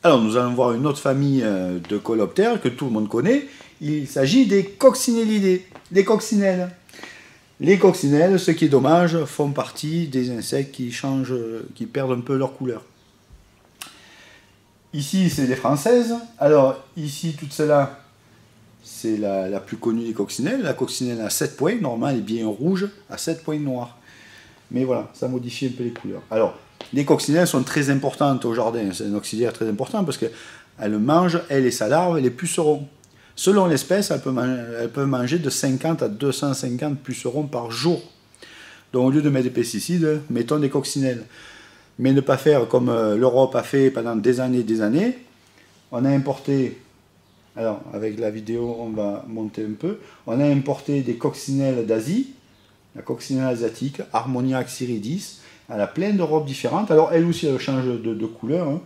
Alors, nous allons voir une autre famille de coléoptères que tout le monde connaît. Il s'agit des coccinellidés, des coccinelles. Les coccinelles, ce qui est dommage, font partie des insectes qui changent, qui perdent un peu leur couleur. Ici, c'est les françaises. Alors, ici, toute celle-là, c'est la plus connue des coccinelles. La coccinelle à 7 points, normalement, elle est bien rouge, à 7 points noirs. Mais voilà, ça modifie un peu les couleurs. Alors, les coccinelles sont très importantes au jardin. C'est un auxiliaire très important parce qu'elles mangent, elle et sa larve, les pucerons. Selon l'espèce, elles peuvent manger de 50 à 250 pucerons par jour. Donc, au lieu de mettre des pesticides, mettons des coccinelles. Mais ne pas faire comme l'Europe a fait pendant des années. On a importé, alors avec la vidéo on va monter un peu, on a importé des coccinelles d'Asie, la coccinelle asiatique, Harmonia xyridis, elle a plein de robes différentes. Alors elle aussi elle change de couleur, hein,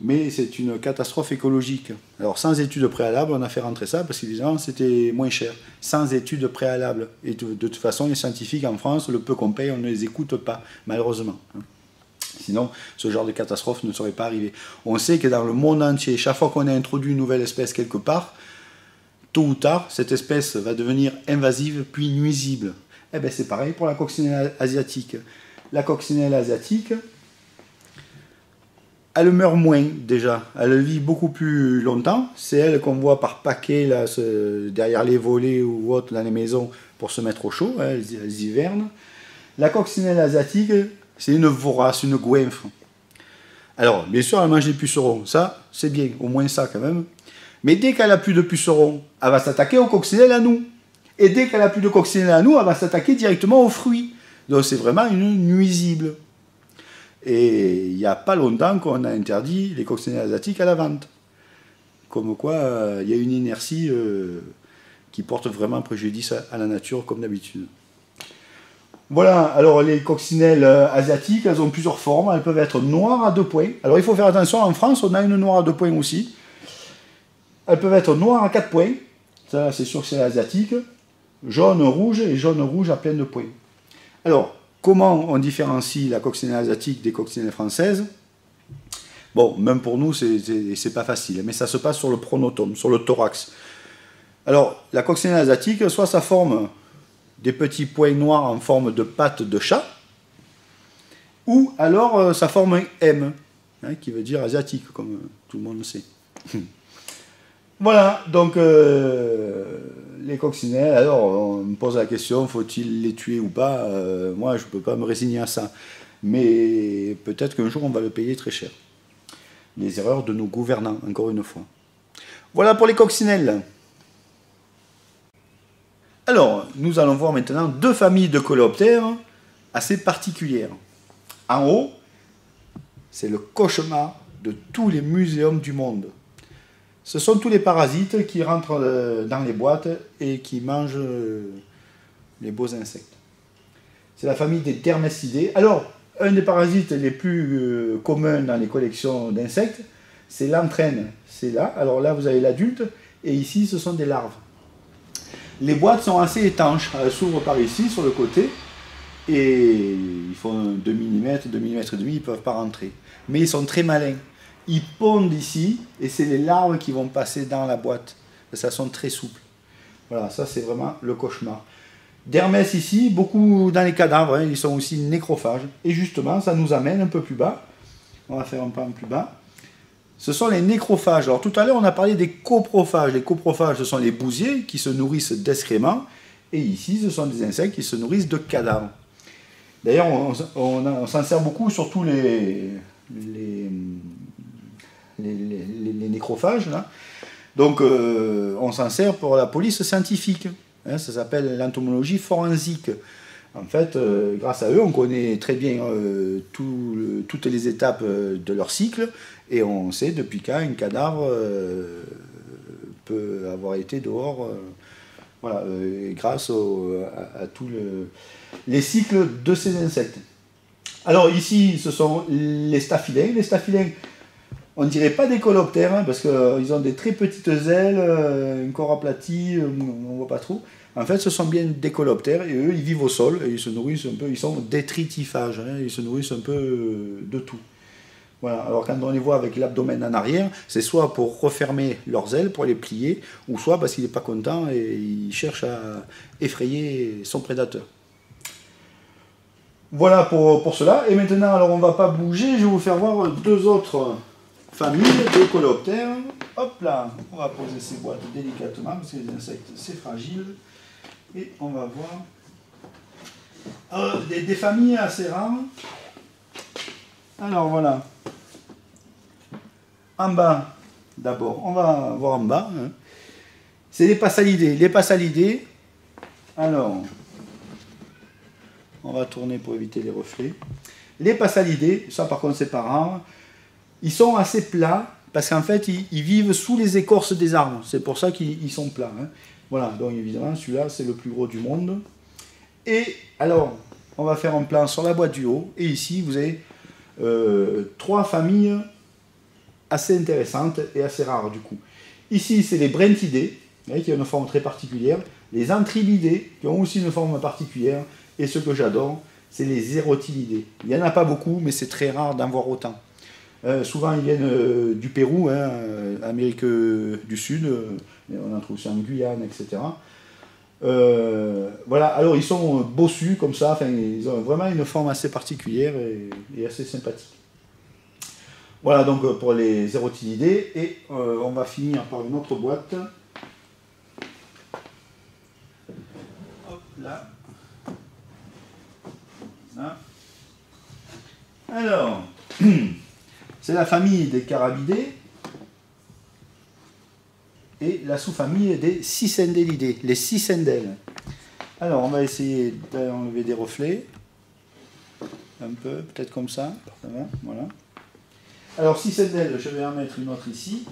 mais c'est une catastrophe écologique. Alors sans études préalables, on a fait rentrer ça parce qu'évidemment c'était moins cher, sans études préalables. Et de toute façon, les scientifiques en France, le peu qu'on paye, on ne les écoute pas, malheureusement. Sinon, ce genre de catastrophe ne serait pas arrivé. On sait que dans le monde entier, chaque fois qu'on a introduit une nouvelle espèce quelque part, tôt ou tard, cette espèce va devenir invasive puis nuisible. Eh bien, c'est pareil pour la coccinelle asiatique. La coccinelle asiatique, elle meurt moins déjà. Elle vit beaucoup plus longtemps. C'est elle qu'on voit par paquet là, derrière les volets ou autres dans les maisons pour se mettre au chaud. Hein, elles hivernent. La coccinelle asiatique, c'est une vorace, une goinfre. Alors, bien sûr, elle mange des pucerons. Ça, c'est bien, au moins ça quand même. Mais dès qu'elle n'a plus de pucerons, elle va s'attaquer aux coccinelles à nous. Et dès qu'elle n'a plus de coccinelles à nous, elle va s'attaquer directement aux fruits. Donc c'est vraiment une nuisible. Et il n'y a pas longtemps qu'on a interdit les coccinelles asiatiques à la vente. Comme quoi, il y a une inertie qui porte vraiment préjudice à la nature, comme d'habitude. Voilà, alors les coccinelles asiatiques, elles ont plusieurs formes. Elles peuvent être noires à 2 points. Alors il faut faire attention, en France, on a une noire à 2 points aussi. Elles peuvent être noires à 4 points. Ça, c'est sûr que c'est l'asiatique. Jaune, rouge et jaune-rouge à plein de points. Alors, comment on différencie la coccinelle asiatique des coccinelles françaises? Bon, même pour nous, c'est pas facile, mais ça se passe sur le pronotum, sur le thorax. Alors, la coccinelle asiatique, soit ça forme des petits points noirs en forme de pattes de chat, ou alors ça forme un M, hein, qui veut dire asiatique, comme tout le monde le sait. Voilà, donc les coccinelles, alors on me pose la question, faut-il les tuer ou pas? Moi, je ne peux pas me résigner à ça. Mais peut-être qu'un jour, on va le payer très cher. Les erreurs de nos gouvernants, encore une fois. Voilà pour les coccinelles. Alors, nous allons voir maintenant 2 familles de coléoptères assez particulières. En haut, c'est le cauchemar de tous les muséums du monde. Ce sont tous les parasites qui rentrent dans les boîtes et qui mangent les beaux insectes. C'est la famille des dermesidés. Alors, un des parasites les plus communs dans les collections d'insectes, c'est l'entraîne. C'est là. Alors là, vous avez l'adulte, et ici, ce sont des larves. Les boîtes sont assez étanches. Elles s'ouvrent par ici, sur le côté, et ils font 2 mm, 2 mm et demi, ils ne peuvent pas rentrer. Mais ils sont très malins. Ils pondent ici, et c'est les larves qui vont passer dans la boîte. Et ça sont très souples. Voilà, ça c'est vraiment le cauchemar. D'Hermès ici, beaucoup dans les cadavres, hein, ils sont aussi nécrophages. Et justement, ça nous amène un peu plus bas. On va faire un peu plus bas. Ce sont les nécrophages. Alors tout à l'heure, on a parlé des coprophages. Les coprophages, ce sont les bousiers qui se nourrissent d'excréments. Et ici, ce sont des insectes qui se nourrissent de cadavres. D'ailleurs, on s'en sert beaucoup, surtout les nécrophages. Là. Donc, on s'en sert pour la police scientifique. Hein, ça s'appelle l'entomologie forensique. En fait, grâce à eux, on connaît très bien toutes les étapes de leur cycle et on sait depuis quand un cadavre peut avoir été dehors voilà, grâce à tous les cycles de ces insectes. Alors ici, ce sont les staphylins. Les staphylins, on ne dirait pas des coléoptères hein, parce qu'ils ont des très petites ailes, un corps aplati, on ne voit pas trop. En fait, ce sont bien des coléoptères et eux, ils vivent au sol et ils se nourrissent un peu, ils sont détritifhages, hein, ils se nourrissent un peu de tout. Voilà. Alors quand on les voit avec l'abdomen en arrière, c'est soit pour refermer leurs ailes, pour les plier, ou soit parce qu'il n'est pas content et il cherche à effrayer son prédateur. Voilà pour cela. Et maintenant, alors on ne va pas bouger, je vais vous faire voir deux autres familles de coléoptères. Hop là, on va poser ces boîtes délicatement, parce que les insectes, c'est fragile. Et on va voir des familles assez rares. Alors voilà. En bas, d'abord, on va voir en bas. Hein. C'est les passalidés. Les passalidés, alors, on va tourner pour éviter les reflets. Les passalidés, ça par contre c'est pas rare, ils sont assez plats, parce qu'en fait, ils vivent sous les écorces des arbres. C'est pour ça qu'ils sont plats. Hein. Voilà, donc évidemment, celui-là, c'est le plus gros du monde. Et alors, on va faire un plan sur la boîte du haut. Et ici, vous avez trois familles assez intéressantes et assez rares du coup. Ici, c'est les brentidés, qui ont une forme très particulière. Les anthribidés, qui ont aussi une forme particulière. Et ce que j'adore, c'est les érotilidés. Il n'y en a pas beaucoup, mais c'est très rare d'en voir autant. Souvent, ils viennent du Pérou, hein, Amérique du Sud, on en trouve aussi en Guyane, etc. Voilà, alors ils sont bossus comme ça, enfin, ils ont vraiment une forme assez particulière et assez sympathique. Voilà donc pour les érotilidés, et on va finir par une autre boîte. Hop là. Voilà. Alors, c'est la famille des carabidés et la sous-famille des cicindélidés, les cicindèles. Alors, on va essayer d'enlever des reflets, un peu, peut-être comme ça, voilà. Alors, cicindèles, je vais en mettre une autre ici,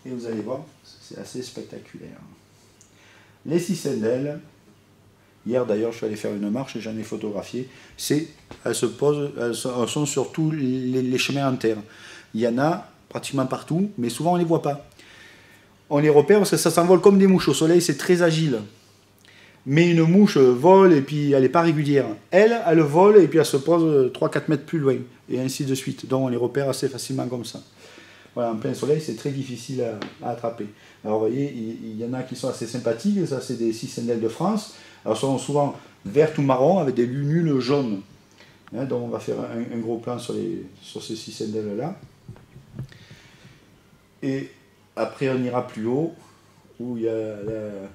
et vous allez voir, c'est assez spectaculaire. Les cicindèles, hier d'ailleurs, je suis allé faire une marche et j'en ai photographié, elles sont sur tous les chemins en terre. Il y en a pratiquement partout, mais souvent on ne les voit pas. On les repère parce que ça s'envole comme des mouches. Au soleil, c'est très agile. Mais une mouche vole et puis elle n'est pas régulière. Elle vole et puis elle se pose 3-4 mètres plus loin, et ainsi de suite. Donc on les repère assez facilement comme ça. Voilà, en plein soleil, c'est très difficile à attraper. Alors vous voyez, il y en a qui sont assez sympathiques. Ça, c'est des cicindèles de France. Alors, sont souvent vertes ou marron avec des lunules jaunes. Hein, donc, on va faire un gros plan sur ces cicindèles-là. Et après, on ira plus haut, où il y a la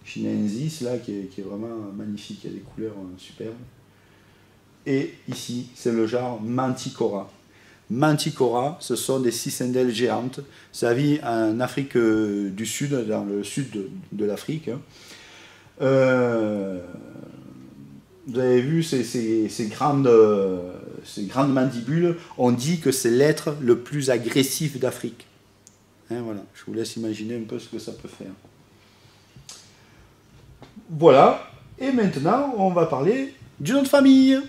chinensis, là, qui est vraiment magnifique. Il y a des couleurs superbes. Et ici, c'est le genre Manticora. Manticora, ce sont des cicindèles géantes. Ça vit en Afrique du Sud, dans le sud de l'Afrique. Hein. Vous avez vu ces grandes mandibules, on dit que c'est l'être le plus agressif d'Afrique. Hein, voilà, je vous laisse imaginer un peu ce que ça peut faire. Voilà, et maintenant on va parler d'une autre famille.